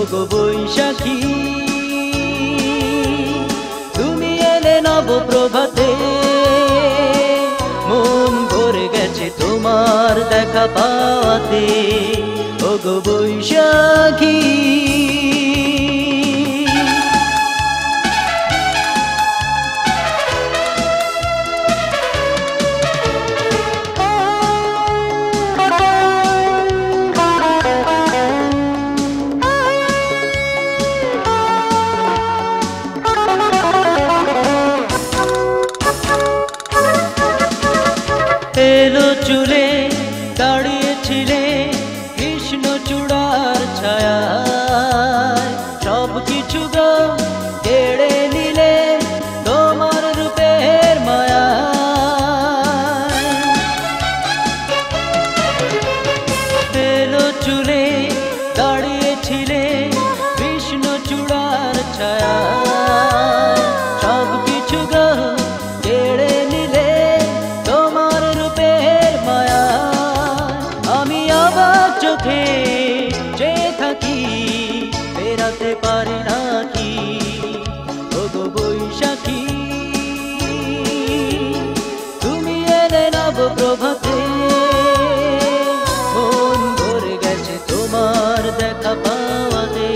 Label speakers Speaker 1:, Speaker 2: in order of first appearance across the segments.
Speaker 1: ওগো বৈশাখী তুমি এলে নব প্রভাতে মন ভরে গেছে তোমার দেখা পাওয়াতে ওগো বৈশাখী এলো চুলে দাঁড়িয়েছিলে কৃষ্ণচূড়ার ছায়ায় সব কিছু গো কেড়ে নিলে তোমার রূপের মায়ায় এলো চুলে দাঁড়িয়েছিলে কৃষ্ণচূড়ার ছায়ায় সব কিছু গো কেড়ে নিলে তোমার রূপের মায়া আমি অবাক চোখে চেয়ে থাকি বেরাতে পারি নাকি ওগো বৈশাখী তুমি এলে নব প্রভাতে মন ভরে গেছে তোমার দেখা পাওয়াতে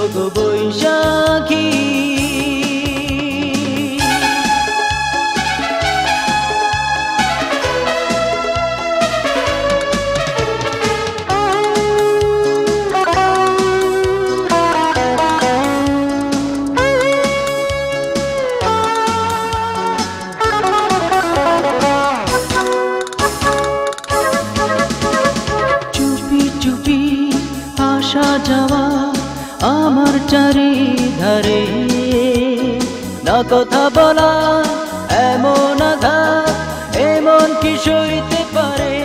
Speaker 1: ওগো বৈশাখী আসা যাওয়া আমার চারিধারে না কথা বলা এমন আঘাত এমন কি সইতে পারে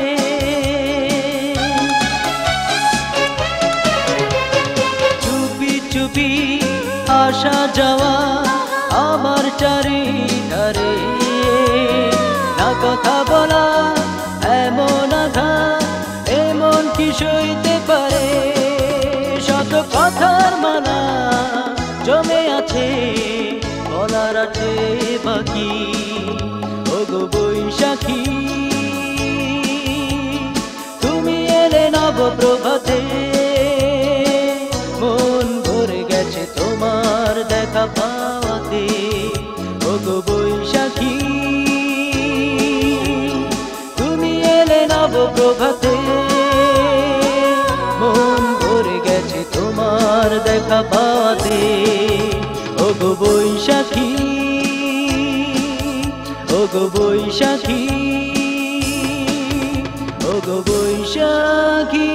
Speaker 1: চুপি চুপি আসা যাওয়া আমার চারিধারে না কথা বলা এমন আঘাত এমন কি সইতে পারে শত কথার মালা জমে আছে বলার আছে বাকি ওগো বৈশাখী তুমি এলে নব প্রভাতে মন ভরে গেছে তোমার দেখা পাওয়াতে ওগো বৈশাখী তুমি এলে নব প্রভাতে মন ভরে গেছে তোমার দেখা পাওয়াতে ওগো বৈশাখী ওগো বৈশাখী ওগো বৈশাখী।